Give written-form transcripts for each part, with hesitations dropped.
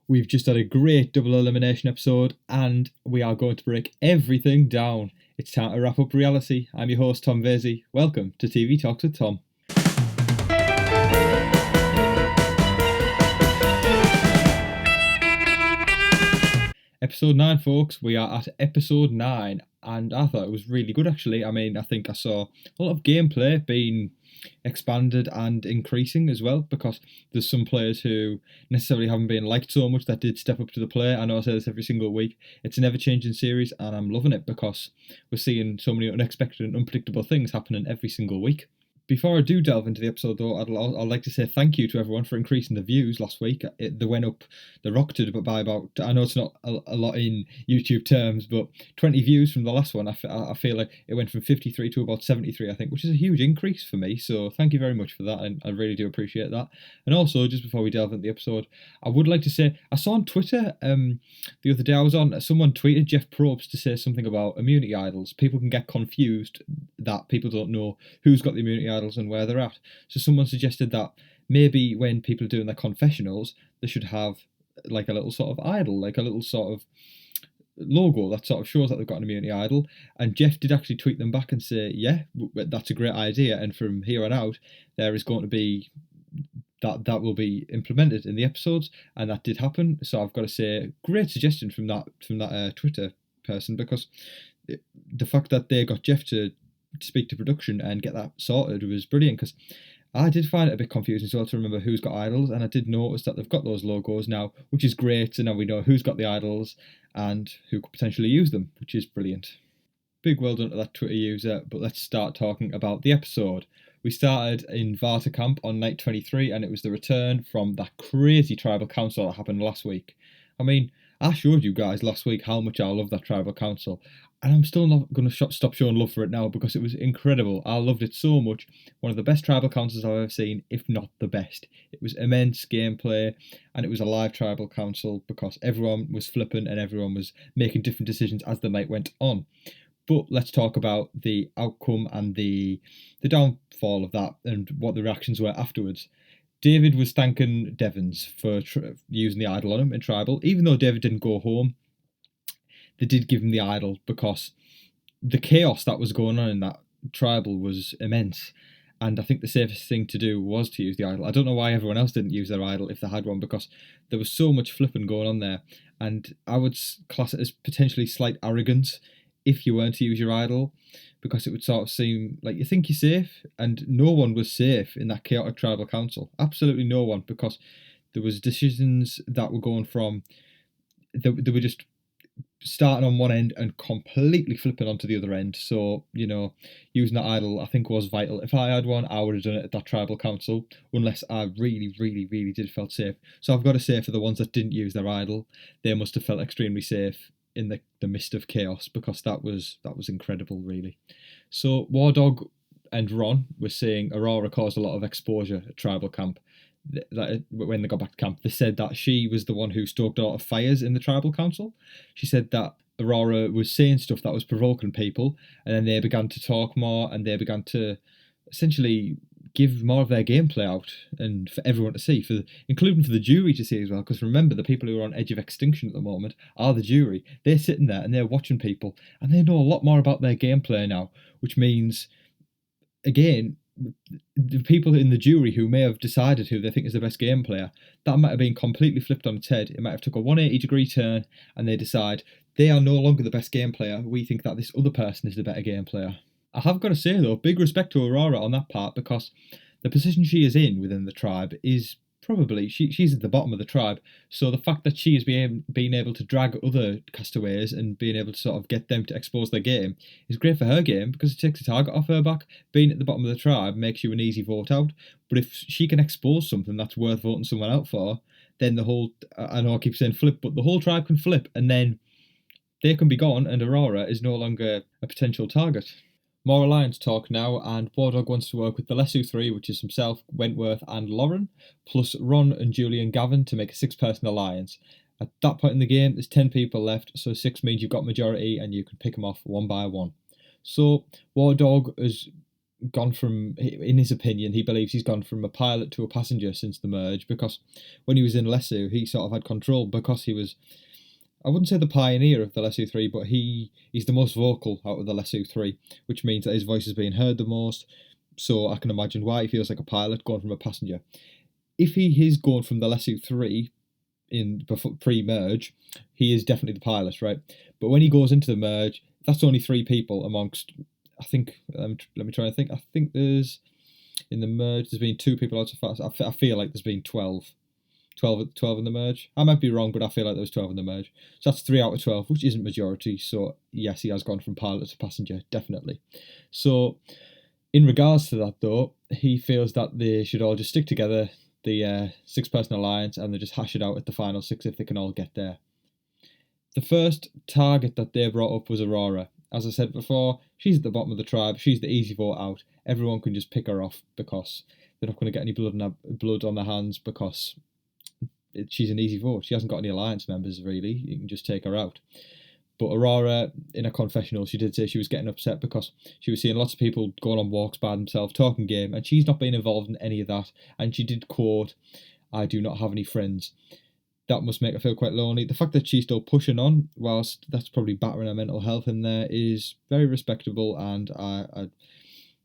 We've just had a great double elimination episode and we are going to break everything down. It's time to wrap up reality. I'm your host, Tom Vasey. Welcome to TV Talks with Tom. Episode 9, folks. We are at episode 9 and I thought it was really good actually. I think I saw a lot of gameplay being expanded and increasing as well, because there's some players who necessarily haven't been liked so much that did step up to the plate. I know I say this every single week. It's an ever-changing series and I'm loving it because we're seeing so many unexpected and unpredictable things happening every single week. Before I do delve into the episode though, I'd like to say thank you to everyone for increasing the views last week. They went up, they rocketed by about, I know it's not a lot in YouTube terms, but 20 views from the last one. I feel like it went from 53 to about 73, I think, which is a huge increase for me. So thank you very much for that, and I really do appreciate that. And also, just before we delve into the episode, I would like to say, I saw on Twitter the other day, someone tweeted Jeff Probst to say something about immunity idols. People can get confused that people don't know who's got the immunity idols and where they're at. So someone suggested that maybe when people are doing their confessionals, they should have like a little sort of idol, like a little sort of logo that sort of shows that they've got an immunity idol. And Jeff did actually tweet them back and say, yeah, that's a great idea, and from here on out there is going to be that will be implemented in the episodes, and that did happen. So I've got to say, great suggestion from that Twitter person, because the fact that they got Jeff to speak to production and get that sorted was brilliant, because I did find it a bit confusing as well to remember who's got idols, and I did notice that they've got those logos now, which is great. So now we know who's got the idols and who could potentially use them, which is brilliant. Big well done to that Twitter user, but let's start talking about the episode. We started in Varta Camp on night 23, and it was the return from that crazy tribal council that happened last week. I showed you guys last week how much I love that tribal council, and I'm still not going to stop showing love for it now because it was incredible. I loved it so much. One of the best tribal councils I've ever seen, if not the best. It was immense gameplay, and it was a live tribal council because everyone was flipping and everyone was making different decisions as the night went on. But let's talk about the outcome and the downfall of that and what the reactions were afterwards. David was thanking Devons for using the idol on him in tribal. Even though David didn't go home, they did give him the idol because the chaos that was going on in that tribal was immense. And I think the safest thing to do was to use the idol. I don't know why everyone else didn't use their idol if they had one, because there was so much flipping going on there. And I would class it as potentially slight arrogance if you weren't to use your idol, because it would sort of seem like you think you're safe, and no one was safe in that chaotic tribal council. Absolutely no one, because there was decisions that were going from, they were just starting on one end and completely flipping onto the other end. So, using that idol I think was vital. If I had one, I would have done it at that tribal council, unless I really, really, really did felt safe. So I've got to say, for the ones that didn't use their idol, they must have felt extremely safe in the midst of chaos, because that was incredible, really. So War Dog and Ron were saying Aurora caused a lot of exposure at tribal camp. That when they got back to camp, they said that she was the one who stoked a lot of fires in the tribal council. She said that Aurora was saying stuff that was provoking people, and then they began to talk more, and they began to essentially give more of their gameplay out, and for everyone to see, including for the jury to see as well. Because remember, the people who are on edge of extinction at the moment are the jury. They're sitting there and they're watching people, and they know a lot more about their gameplay now, which means, again, the people in the jury who may have decided who they think is the best game player, that might have been completely flipped on its head. It might have took a 180-degree turn, and they decide they are no longer the best game player. We think that this other person is the better game player. I have got to say though, big respect to Aurora on that part, because the position she is in within the tribe is probably, she's at the bottom of the tribe. So the fact that she is being able to drag other castaways and being able to sort of get them to expose their game is great for her game, because it takes a target off her back. Being at the bottom of the tribe makes you an easy vote out. But if she can expose something that's worth voting someone out for, then the whole, I know I keep saying flip, but the whole tribe can flip, and then they can be gone, and Aurora is no longer a potential target. More alliance talk now, and War Dog wants to work with the Lesu 3, which is himself, Wentworth and Lauren, plus Ron and Julian Gavin to make a 6-person alliance. At that point in the game, there's 10 people left, so 6 means you've got majority and you can pick them off one by one. So War Dog has gone from, in his opinion, he believes he's gone from a pilot to a passenger since the merge, because when he was in Lesu, he sort of had control because he was, I wouldn't say the pioneer of the Lesu 3, but he's the most vocal out of the Lesu 3, which means that his voice is being heard the most. So I can imagine why he feels like a pilot going from a passenger. If he is going from the Lesu 3 in pre-merge, he is definitely the pilot, right? But when he goes into the merge, that's only 3 people amongst, I think, let me try and think. I think there's, in the merge, there's been 2 people out so far. I feel like there's been 12 in the merge. I might be wrong, but I feel like there was 12 in the merge. So that's 3 out of 12, which isn't majority. So yes, he has gone from pilot to passenger, definitely. So in regards to that, though, he feels that they should all just stick together, the 6-person alliance, and they just hash it out at the final 6 if they can all get there. The first target that they brought up was Aurora. As I said before, she's at the bottom of the tribe. She's the easy vote out. Everyone can just pick her off because they're not going to get any blood on their hands, because she's an easy vote. She hasn't got any alliance members, really. You can just take her out. But Aurora, in a confessional, she did say she was getting upset because she was seeing lots of people going on walks by themselves, talking game, and she's not being involved in any of that. And she did quote, "I do not have any friends." That must make her feel quite lonely. The fact that she's still pushing on, whilst that's probably battering her mental health in there, is very respectable, and I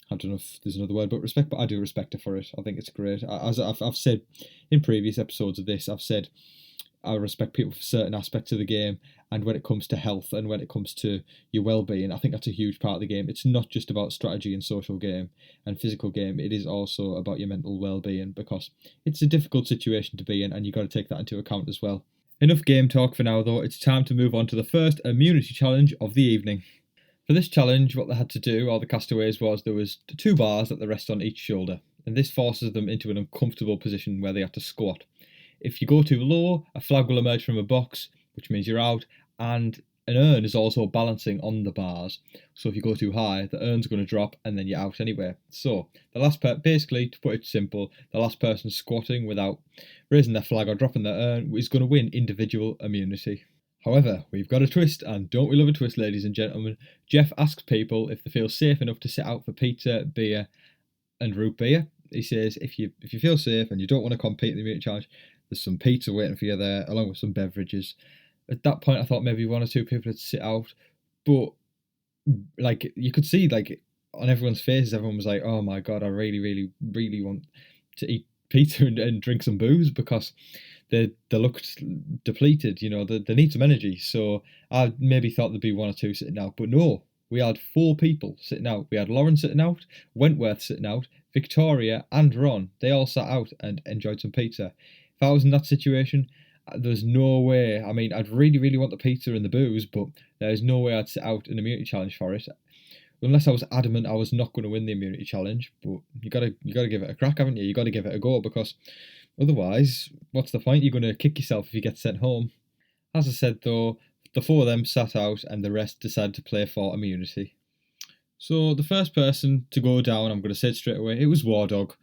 don't know if there's another word but respect, but I do respect her for it. I think it's great. As I've said in previous episodes of this, I've said I respect people for certain aspects of the game, and when it comes to health and when it comes to your well-being, I think that's a huge part of the game. It's not just about strategy and social game and physical game, it is also about your mental well-being, because it's a difficult situation to be in, and you've got to take that into account as well. Enough game talk for now, though. It's time to move on to the first immunity challenge of the evening. For this challenge, what they had to do, all the castaways, was there was 2 bars that they rest on each shoulder, and this forces them into an uncomfortable position where they have to squat. If you go too low, a flag will emerge from a box, which means you're out, and an urn is also balancing on the bars. So if you go too high, the urn's going to drop and then you're out anyway. So the last basically, to put it simple, the last person squatting without raising their flag or dropping their urn is going to win individual immunity. However, we've got a twist, and don't we love a twist, ladies and gentlemen? Jeff asks people if they feel safe enough to sit out for pizza, beer, and root beer. He says if you feel safe and you don't want to compete in the immunity challenge, there's some pizza waiting for you there, along with some beverages. At that point, I thought maybe 1 or 2 people would sit out, but like you could see, like on everyone's faces, everyone was like, "Oh my god, I really, really, really want to eat pizza and drink some booze," because they looked depleted. You know, they need some energy. So I maybe thought there'd be 1 or 2 sitting out, but no. We had 4 people sitting out. We had Lauren sitting out, Wentworth sitting out, Victoria and Ron. They all sat out and enjoyed some pizza. If I was in that situation, there's no way. I mean, I'd really, really want the pizza and the booze, but there's no way I'd sit out an immunity challenge for it, unless I was adamant I was not going to win the immunity challenge. But you gotta give it a crack, haven't you? You got to give it a go, because otherwise, what's the point? You're going to kick yourself if you get sent home. As I said, though, the 4 of them sat out, and the rest decided to play for immunity. So the first person to go down, I'm going to say it straight away, it was War Dog.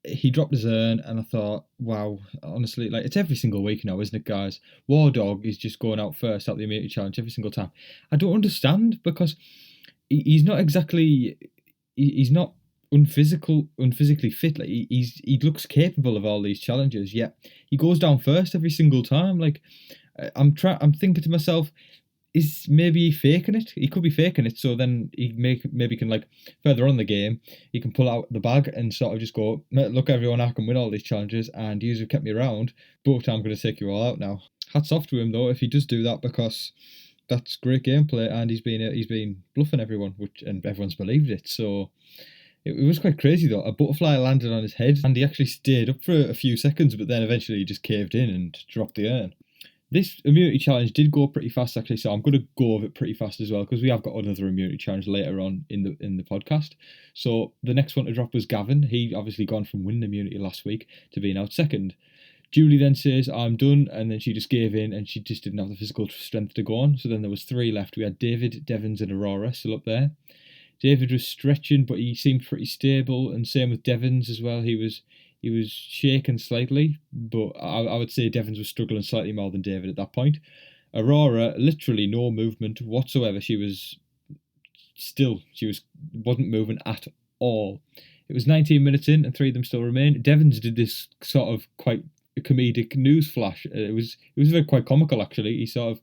He dropped his urn, and I thought, wow, honestly, like, it's every single week now, isn't it, guys? War Dog is just going out first out the immunity challenge every single time. I don't understand, because he's not exactly, he's not unphysically fit. Like, he looks capable of all these challenges, yet he goes down first every single time. Like, I'm thinking to myself, is maybe he faking it? He could be faking it, so then he maybe can, like, further on in the game, he can pull out the bag and sort of just go, "Look, everyone, I can win all these challenges, and you have kept me around, but I'm going to take you all out now." Hats off to him, though, if he does do that, because that's great gameplay, and he's been bluffing everyone, and everyone's believed it. So it was quite crazy, though. A butterfly landed on his head, and he actually stayed up for a few seconds, but then eventually he just caved in and dropped the urn. This immunity challenge did go pretty fast, actually, so I'm going to go over it pretty fast as well, because we have got another immunity challenge later on in the podcast. So the next one to drop was Gavin. He obviously gone from winning immunity last week to being out second. Julie then says, "I'm done," and then she just gave in, and she just didn't have the physical strength to go on. So then there was 3 left. We had David, Devons, and Aurora still up there. David was stretching, but he seemed pretty stable, and same with Devons as well. He was shaken slightly, but I would say Devons was struggling slightly more than David at that point. Aurora, literally no movement whatsoever. She wasn't moving at all. It was 19 minutes in, and three of them still remain. Devons did this sort of quite comedic news flash. It was very quite comical actually. He sort of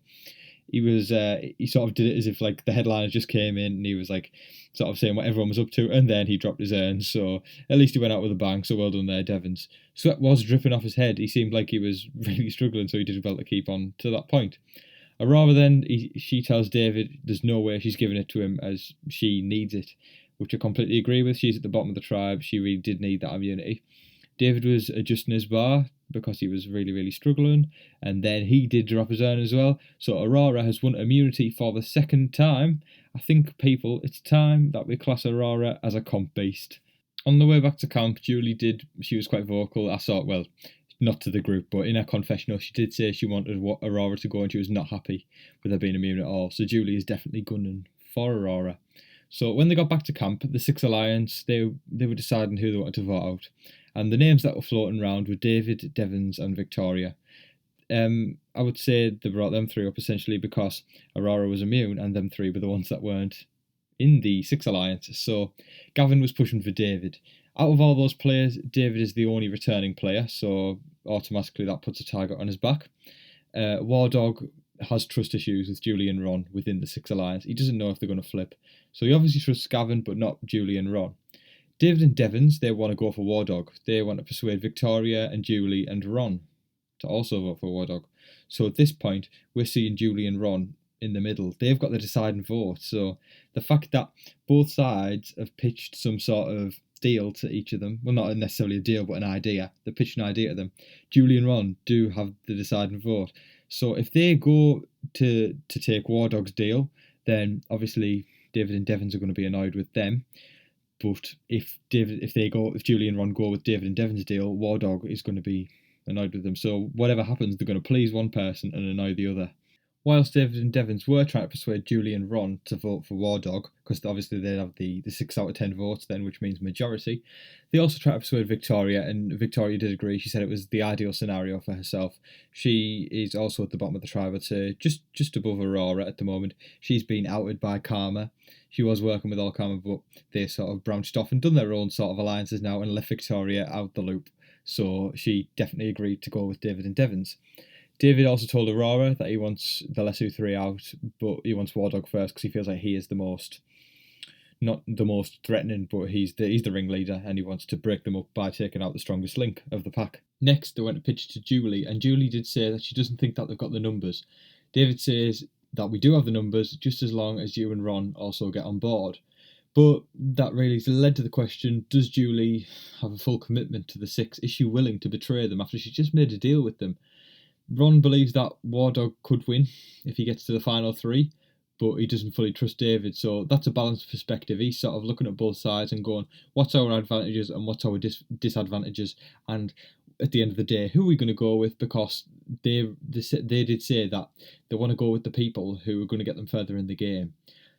did it as if like the headliner just came in and he was like sort of saying what everyone was up to, and then he dropped his urn. So at least he went out with a bang. So well done there, Devons. Sweat was dripping off his head. He seemed like he was really struggling, so he did well to keep on to that point. Aurora then she tells David there's no way she's giving it to him as she needs it, which I completely agree with. She's at the bottom of the tribe. She really did need that immunity. David was adjusting his bar because he was really, really struggling, and then he did drop his urn as well. So Aurora has won immunity for the second time. I think, people, it's time that we class Aurora as a comp beast. On the way back to camp, she was quite vocal. I saw, well, not to the group, but in her confessional, she did say she wanted Aurora to go and she was not happy with her being immune at all. So Julie is definitely gunning for Aurora. So when they got back to camp, the Six Alliance, they were deciding who they wanted to vote out. And the names that were floating around were David, Devons, and Victoria. I would say they brought them three up essentially because Aurora was immune, and them three were the ones that weren't in the Six Alliance. So Gavin was pushing for David. Out of all those players, David is the only returning player, so automatically that puts a target on his back. War Dog has trust issues with Julie and Ron within the Six Alliance. He doesn't know if they're going to flip. So he obviously trusts Gavin, but not Julie and Ron. David and Devons, they want to go for War Dog. They want to persuade Victoria and Julie and Ron to also vote for War Dog. So at this point, we're seeing Julie and Ron in the middle. They've got the deciding vote. So the fact that both sides have pitched some sort of deal to each of them, well, not necessarily a deal, but an idea. They pitched an idea to them. Julie and Ron do have the deciding vote. So if they go to take War Dog's deal, then obviously David and Devons are going to be annoyed with them. But if Julie and Ron go with David and Devon's deal, War Dog is going to be annoyed with them. So whatever happens, they're going to please one person and annoy the other. Whilst David and Devons were trying to persuade Julie and Ron to vote for War Dog, because obviously they'd have the 6 out of 10 votes then, which means majority, they also tried to persuade Victoria, and Victoria did agree. She said it was the ideal scenario for herself. She is also at the bottom of the tribe, I'd say, just above Aurora at the moment. She's been outed by Karma. She was working with all Karma, but they sort of branched off and done their own sort of alliances now and left Victoria out the loop. So she definitely agreed to go with David and Devons. David also told Aurora that he wants the Lesu 3 out, but he wants War Dog first because he feels like he is not the most threatening, but he's the ringleader, and he wants to break them up by taking out the strongest link of the pack. Next, they went to pitch to Julie, and Julie did say that she doesn't think that they've got the numbers. David says that we do have the numbers, just as long as you and Ron also get on board. But that really led to the question, does Julie have a full commitment to the 6? Is she willing to betray them after she just made a deal with them? Ron believes that War Dog could win if he gets to the final 3, but he doesn't fully trust David, so that's a balanced perspective. He's sort of looking at both sides and going, what's our advantages and what's our disadvantages, and at the end of the day, who are we going to go with? Because they did say that they want to go with the people who are going to get them further in the game.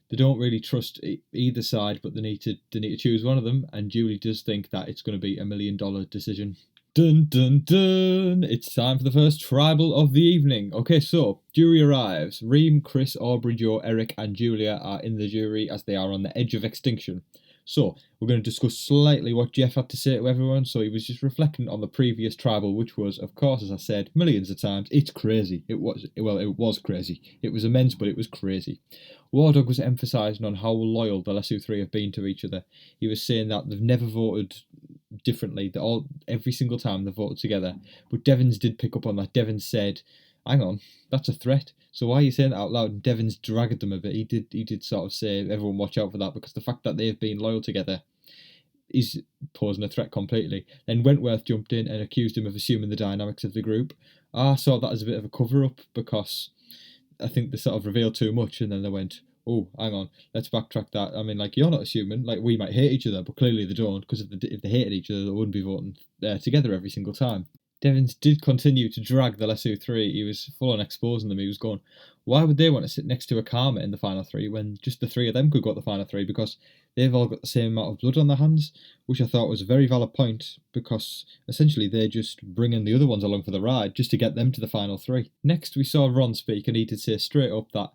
They don't really trust either side, but they need to choose one of them, and Julie does think that it's going to be $1 million decision. Dun dun dun! It's time for the first tribal of the evening. Okay, so jury arrives. Reem, Chris, Aubrey, Joe, Eric, and Julia are in the jury as they are on the edge of extinction. So we're going to discuss slightly what Jeff had to say to everyone. So he was just reflecting on the previous tribal, which was, of course, as I said millions of times, it's crazy. It was crazy. It was immense, but it was crazy. War Dog was emphasising on how loyal the Lesu 3 have been to each other. He was saying that they've never voted differently. Every single time they voted together. But Devons did pick up on that. Devons said, hang on, that's a threat. So why are you saying that out loud? And Devons dragged them a bit. He did sort of say, everyone watch out for that, because the fact that they've been loyal together is posing a threat completely. Then Wentworth jumped in and accused him of assuming the dynamics of the group. I saw that as a bit of a cover-up, because I think they sort of revealed too much, and then they went, oh, hang on, let's backtrack that. I mean, like, you're not assuming, like, we might hate each other, but clearly they don't, because if they hated each other, they wouldn't be voting together every single time. Devons did continue to drag the Lesu 3. He was full on exposing them. He was going, why would they want to sit next to a Karma in the final 3 when just the 3 of them could go to the final 3, because they've all got the same amount of blood on their hands, which I thought was a very valid point, because essentially they're just bringing the other ones along for the ride just to get them to the final 3. Next, we saw Ron speak, and he did say straight up that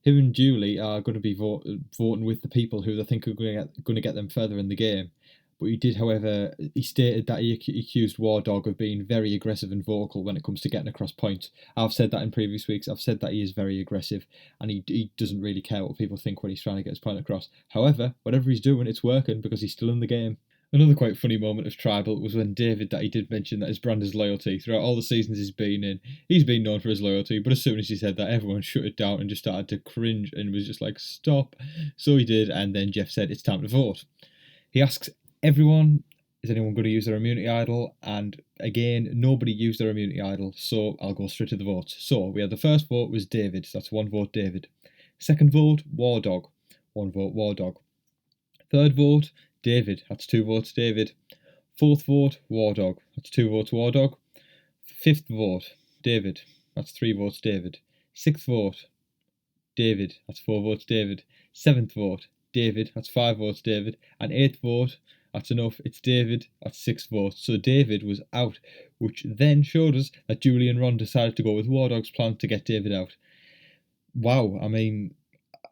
him and Julie are going to be voting with the people who they think are going to get them further in the game. But he did, however, he stated that he accused War Dog of being very aggressive and vocal when it comes to getting across points. I've said that in previous weeks. I've said that he is very aggressive and he doesn't really care what people think when he's trying to get his point across. However, whatever he's doing, it's working because he's still in the game. Another quite funny moment of Tribal was when David, that he did mention that his brand is loyalty. Throughout all the seasons he's been in, he's been known for his loyalty, but as soon as he said that, everyone shut it down and just started to cringe and was just like, stop. So he did, and then Jeff said, it's time to vote. He asks everyone, is anyone going to use their immunity idol? And again, nobody used their immunity idol, so I'll go straight to the votes. So we had the first vote was David, so that's 1 vote David. Second vote, War Dog, 1 vote War Dog. Third vote, David, that's 2 votes David. Fourth vote, War Dog, that's 2 votes War Dog. Fifth vote, David, that's 3 votes David. Sixth vote, David, that's 4 votes David. Seventh vote, David, that's 5 votes David. And eighth vote, that's enough, it's David, that's 6 votes. So David was out, which then showed us that Julie and Ron decided to go with War Dog's plan to get David out. Wow, I mean,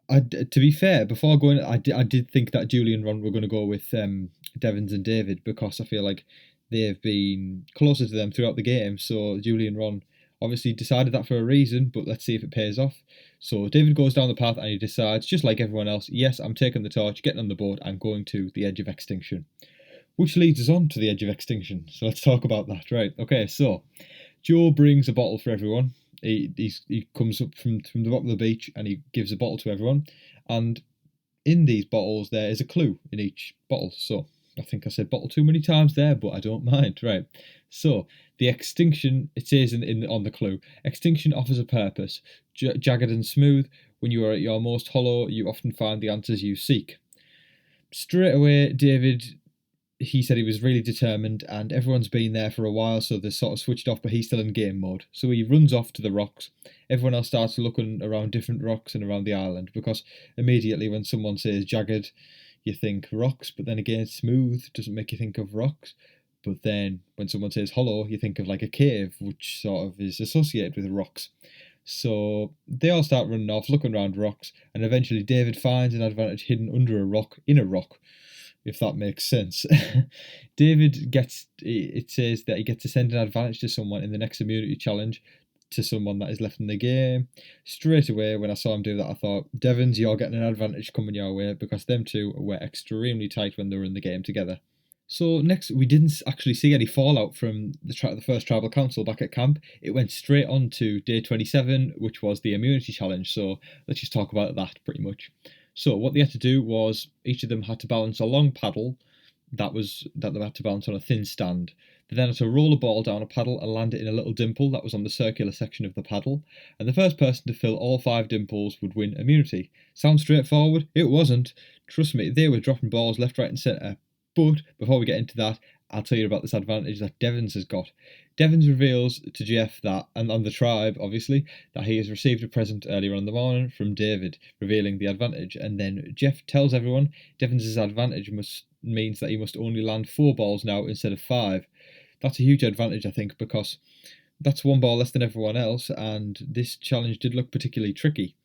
to be fair, before going, I did think that Julie and Ron were going to go with Devons and David because I feel like they've been closer to them throughout the game. So Julie and Ron obviously decided that for a reason, but let's see if it pays off. So David goes down the path and he decides, just like everyone else, yes, I'm taking the torch, getting on the boat, and going to the edge of extinction. Which leads us on to the edge of extinction. So let's talk about that. Right, okay, so Joe brings a bottle for everyone. He comes up from the bottom of the beach and he gives a bottle to everyone. And in these bottles, there is a clue in each bottle. So I think I said bottle too many times there, but I don't mind. Right. So the extinction, it says on the clue, extinction offers a purpose. Jagged and smooth. When you are at your most hollow, you often find the answers you seek. Straight away, David, he said he was really determined and everyone's been there for a while, so they're sort of switched off, but he's still in game mode. So he runs off to the rocks. Everyone else starts looking around different rocks and around the island because immediately when someone says jagged, you think rocks, but then again smooth doesn't make you think of rocks. But then when someone says hollow, you think of like a cave, which sort of is associated with rocks. So they all start running off, looking around rocks, and eventually David finds an advantage hidden under a rock, in a rock, if that makes sense. David it says that he gets to send an advantage to someone in the next immunity challenge, to someone that is left in the game. Straight away, when I saw him do that, I thought, Devons, you're getting an advantage coming your way, because them two were extremely tight when they were in the game together. So next, we didn't actually see any fallout from the first tribal council back at camp. It went straight on to day 27, which was the immunity challenge. So let's just talk about that pretty much. So what they had to do was each of them had to balance a long paddle that they had to balance on a thin stand. They then had to roll a ball down a paddle and land it in a little dimple that was on the circular section of the paddle. And the first person to fill all 5 dimples would win immunity. Sounds straightforward? It wasn't. Trust me, they were dropping balls left, right and centre. But before we get into that, I'll tell you about this advantage that Devons has got. Devons reveals to Jeff that, and on the tribe, obviously, that he has received a present earlier in the morning from David, revealing the advantage. And then Jeff tells everyone Devons' advantage means that he must only land 4 balls now instead of 5. That's a huge advantage, I think, because that's 1 ball less than everyone else, and this challenge did look particularly tricky.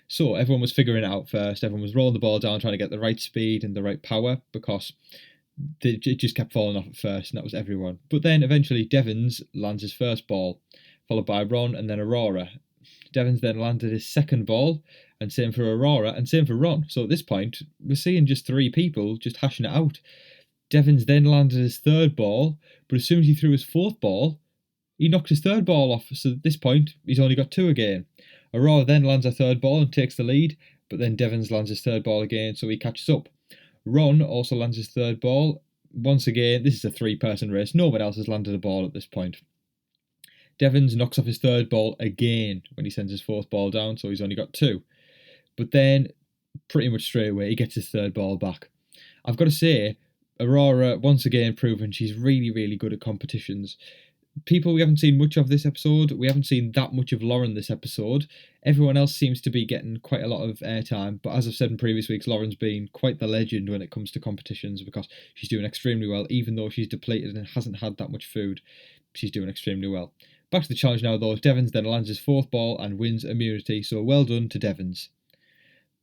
So everyone was figuring it out first. Everyone was rolling the ball down, trying to get the right speed and the right power, because it just kept falling off at first, and that was everyone. But then eventually Devons lands his first ball, followed by Ron and then Aurora. Devons then landed his second ball, and same for Aurora, and same for Ron. So at this point, we're seeing just 3 people just hashing it out. Devons then landed his third ball, but as soon as he threw his 4th ball, he knocked his 3rd ball off. So at this point, he's only got 2 again. Aurora then lands a 3rd ball and takes the lead, but then Devons lands his 3rd ball again, so he catches up. Ron also lands his 3rd ball. Once again, this is a 3-person race. No one else has landed a ball at this point. Devons knocks off his 3rd ball again when he sends his 4th ball down, so he's only got 2. But then, pretty much straight away, he gets his 3rd ball back. I've got to say, Aurora, once again, proven she's really, really good at competitions. People we haven't seen much of this episode. We haven't seen that much of Lauren this episode. Everyone else seems to be getting quite a lot of airtime, but as I've said in previous weeks, Lauren's been quite the legend when it comes to competitions because she's doing extremely well. Even though she's depleted and hasn't had that much food, she's doing extremely well. Back to the challenge now though. Devons then lands his 4th ball and wins immunity, so well done to Devons.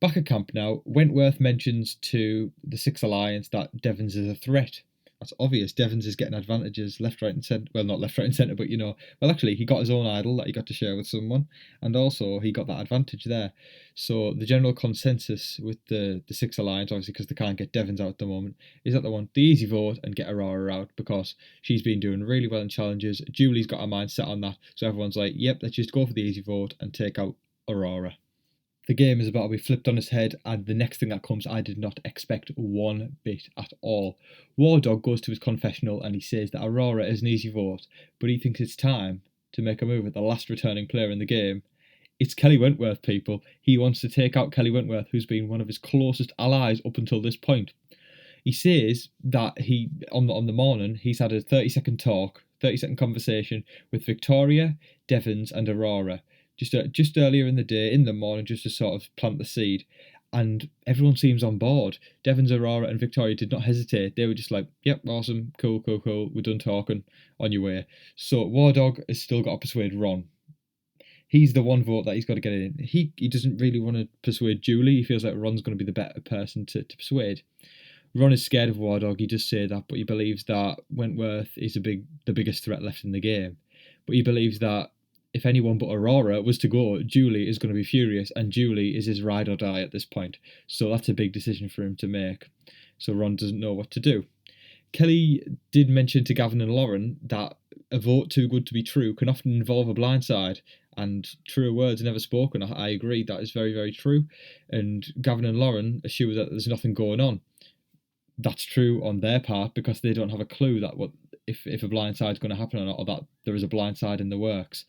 Back at camp now, Wentworth mentions to the Six Alliance that Devons is a threat. That's obvious. Devons is getting advantages left, right, and centre. Well, not left, right, and centre, but well, actually, he got his own idol that he got to share with someone, and also he got that advantage there. So the general consensus with the Six Alliance, obviously, because they can't get Devons out at the moment, is that they want the easy vote and get Aurora out because she's been doing really well in challenges. Julie's got her mind set on that, so everyone's like, "Yep, let's just go for the easy vote and take out Aurora." The game is about to be flipped on its head, and the next thing that comes, I did not expect one bit at all. War Dog goes to his confessional and he says that Aurora is an easy vote, but he thinks it's time to make a move at the last returning player in the game. It's Kelly Wentworth, people. He wants to take out Kelly Wentworth, who's been one of his closest allies up until this point. He says that on the morning, he's had a 30-second talk, 30-second conversation with Victoria, Devons, and Aurora. Just earlier in the day, in the morning, just to sort of plant the seed. And everyone seems on board. Devons, Aurora, and Victoria did not hesitate. They were just like, yep, awesome, cool, we're done talking, on your way. So War Dog has still got to persuade Ron. He's the one vote that he's got to get in. He doesn't really want to persuade Julie. He feels like Ron's going to be the better person to persuade. Ron is scared of War Dog. He does say that, but he believes that Wentworth is the biggest threat left in the game. But he believes that if anyone but Aurora was to go, Julie is going to be furious, and Julie is his ride or die at this point. So that's a big decision for him to make. So Ron doesn't know what to do. Kelly did mention to Gavin and Lauren that a vote too good to be true can often involve a blindside, and truer words never spoken. I agree, that is very, very true. And Gavin and Lauren assure that there's nothing going on. That's true on their part because they don't have a clue that if a blindside is going to happen or not, or that there is a blindside in the works.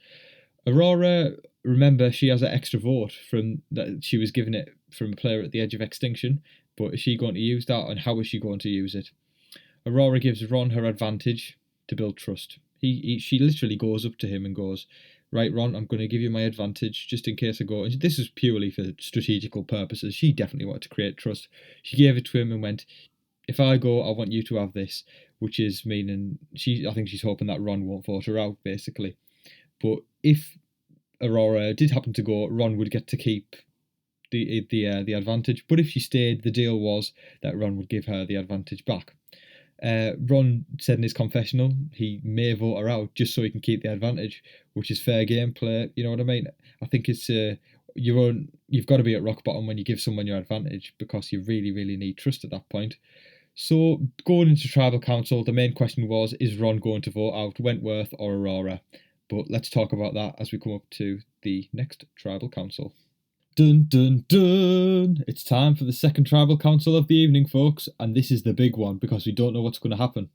Aurora, remember, she has an extra vote from that she was given it from a player at the edge of Extinction, but is she going to use that, and how is she going to use it? Aurora gives Ron her advantage to build trust. She literally goes up to him and goes, right, Ron, I'm going to give you my advantage just in case I go. And this is purely for strategical purposes. She definitely wanted to create trust. She gave it to him and went, if I go, I want you to have this, which is meaning I think she's hoping that Ron won't vote her out, basically. But if Aurora did happen to go, Ron would get to keep the advantage. But if she stayed, the deal was that Ron would give her the advantage back. Ron said in his confessional he may vote her out just so he can keep the advantage, which is fair gameplay. You know what I mean? I think it's you've got to be at rock bottom when you give someone your advantage because you really, really need trust at that point. So going into Tribal Council, the main question was, is Ron going to vote out Wentworth or Aurora? But let's talk about that as we come up to the next Tribal Council. Dun dun dun! It's time for the second Tribal Council of the evening, folks, and this is the big one because we don't know what's going to happen.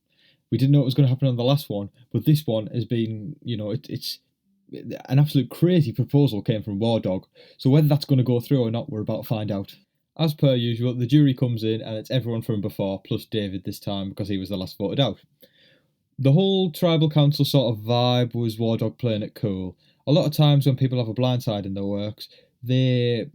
We didn't know what was going to happen on the last one, but this one has been, it's an absolute crazy proposal came from War Dog. So whether that's going to go through or not, we're about to find out. As per usual, the jury comes in and it's everyone from before, plus David this time because he was the last voted out. The whole Tribal Council sort of vibe was War Dog playing it cool. A lot of times when people have a blindside in their works, they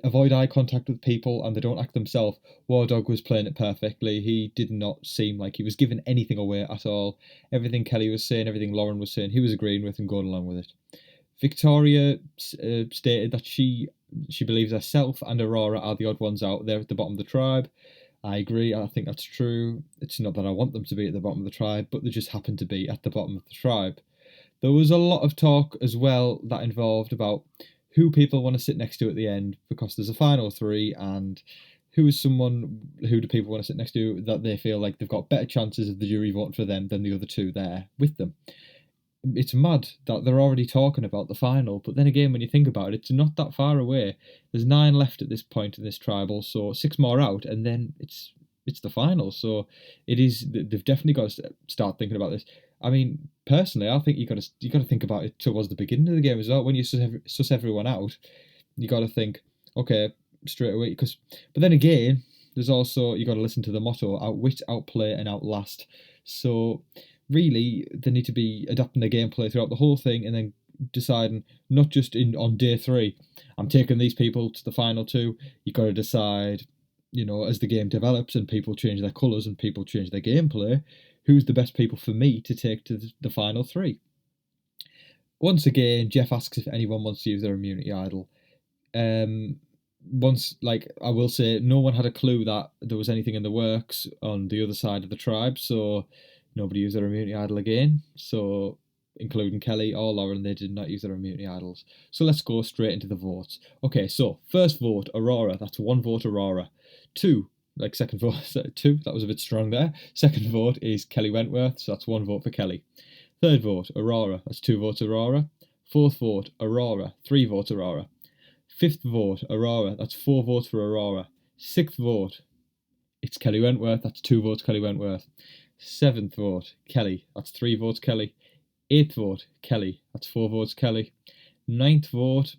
avoid eye contact with people and they don't act themselves. War Dog was playing it perfectly. He did not seem like he was giving anything away at all. Everything Kelly was saying, everything Lauren was saying, he was agreeing with and going along with it. Victoria stated that she believes herself and Aurora are the odd ones out there at the bottom of the tribe. I agree, I think that's true. It's not that I want them to be at the bottom of the tribe, but they just happen to be at the bottom of the tribe. There was a lot of talk as well that involved about who people want to sit next to at the end, because there's a final three, and who do people want to sit next to that they feel like they've got better chances of the jury voting for them than the other two there with them. It's mad that they're already talking about the final, but then again, when you think about it, it's not that far away. There's 9 left at this point in this tribal, so 6 more out, and then it's the final. So they've definitely got to start thinking about this. I mean, personally, I think you got to think about it towards the beginning of the game as well. When you suss everyone out, you got to think, okay, straight away. But then again, there's also you got to listen to the motto: outwit, outplay, and outlast. So really, they need to be adapting their gameplay throughout the whole thing, and then deciding not just on day 3, I'm taking these people to the final 2. You got to decide, as the game develops and people change their colours and people change their gameplay, who's the best people for me to take to the final 3. Once again, Jeff asks if anyone wants to use their immunity idol. once, like, I will say, no one had a clue that there was anything in the works on the other side of the tribe, so nobody used their immunity idol again. So, including Kelly or Lauren, they did not use their immunity idols. So let's go straight into the votes. Okay, so first vote, Aurora. That's one vote, Aurora. Two, like second vote, two. That was a bit strong there. Second vote is Kelly Wentworth, so that's one vote for Kelly. Third vote, Aurora. That's two votes, Aurora. Fourth vote, Aurora. Three votes, Aurora. Fifth vote, Aurora. That's four votes for Aurora. Sixth vote, it's Kelly Wentworth. That's two votes, Kelly Wentworth. Seventh vote, Kelly. That's three votes, Kelly. Eighth vote, Kelly. That's four votes, Kelly. Ninth vote,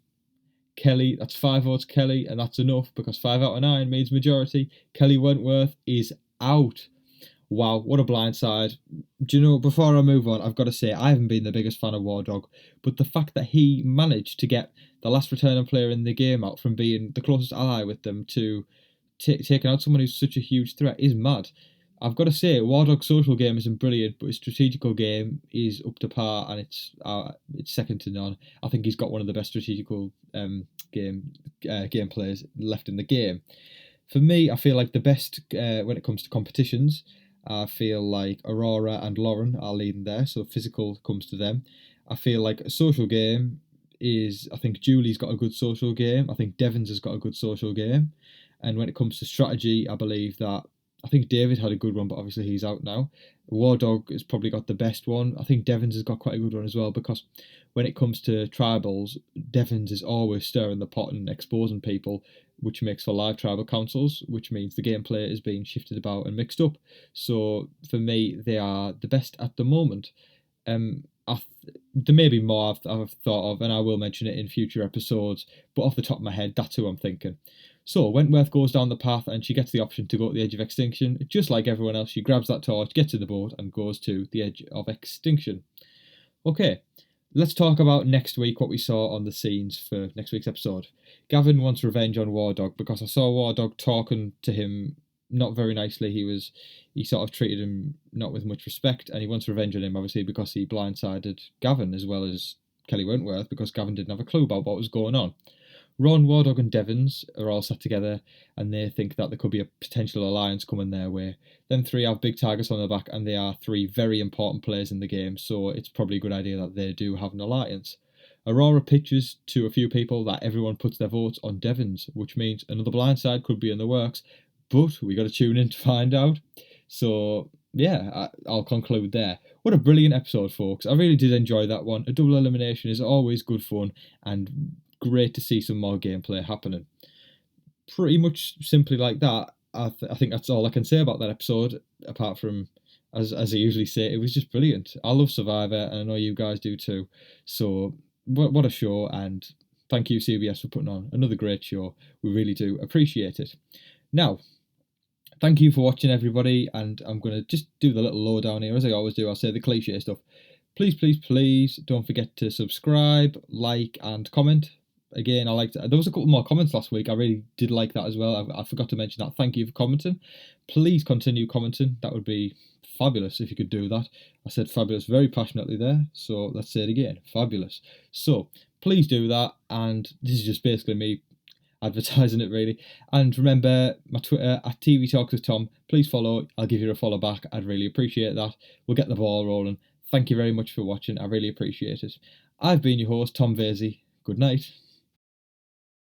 Kelly. That's five votes, Kelly. And that's enough because 5 out of 9 means majority. Kelly Wentworth is out. Wow, what a blindside. Do you know, before I move on, I've got to say, I haven't been the biggest fan of War Dog, but the fact that he managed to get the last returning player in the game out from being the closest ally with them to taking out someone who's such a huge threat is mad. I've got to say, War Dog's social game isn't brilliant, but his strategical game is up to par, and it's second to none. I think he's got one of the best strategical game players left in the game. For me, I feel like the best when it comes to competitions, I feel like Aurora and Lauren are leading there, so physical comes to them. I feel like a social game is, I think Julie's got a good social game. I think Devon's has got a good social game. And when it comes to strategy, I believe that, I think David had a good one, but obviously he's out now. War Dog has probably got the best one. I think Devon's has got quite a good one as well, because when it comes to tribals, Devon's is always stirring the pot and exposing people, which makes for live tribal councils, which means the gameplay is being shifted about and mixed up. So for me, they are the best at the moment. There may be more I've thought of, and I will mention it in future episodes, but off the top of my head, that's who I'm thinking. So Wentworth goes down the path and she gets the option to go to the edge of extinction. Just like everyone else, she grabs that torch, gets to the boat, and goes to the edge of extinction. Okay, let's talk about next week, what we saw on the scenes for next week's episode. Gavin wants revenge on War Dog because I saw War Dog talking to him not very nicely. He sort of treated him not with much respect, and he wants revenge on him, obviously, because he blindsided Gavin as well as Kelly Wentworth, because Gavin didn't have a clue about what was going on. Ron, War Dog and Devons are all sat together, and they think that there could be a potential alliance coming their way. Them three have big targets on their back, and they are three very important players in the game, so it's probably a good idea that they do have an alliance. Aurora pitches to a few people that everyone puts their votes on Devons, which means another blindside could be in the works, but we got to tune in to find out. So yeah, I'll conclude there. What a brilliant episode, folks. I really did enjoy that one. A double elimination is always good fun, and great to see some more gameplay happening. Pretty much simply like that, I think that's all I can say about that episode, apart from, as I usually say, it was just brilliant. I love Survivor, and I know you guys do too. So what a show, and thank you CBS for putting on another great show. We really do appreciate it. Now, thank you for watching, everybody, and I'm going to just do the little lowdown here, as I always do. I'll say the cliche stuff. Please, please, please don't forget to subscribe, like, and comment. Again, I liked it. There was a couple more comments last week. I really did like that as well. I forgot to mention that. Thank you for commenting. Please continue commenting. That would be fabulous if you could do that. I said fabulous very passionately there, so let's say it again. Fabulous. So please do that, and this is just basically me advertising it, really. And remember, my Twitter at TV Talks with Tom. Please follow. I'll give you a follow back. I'd really appreciate that. We'll get the ball rolling. Thank you very much for watching. I really appreciate it. I've been your host, Tom Vasey. Good night.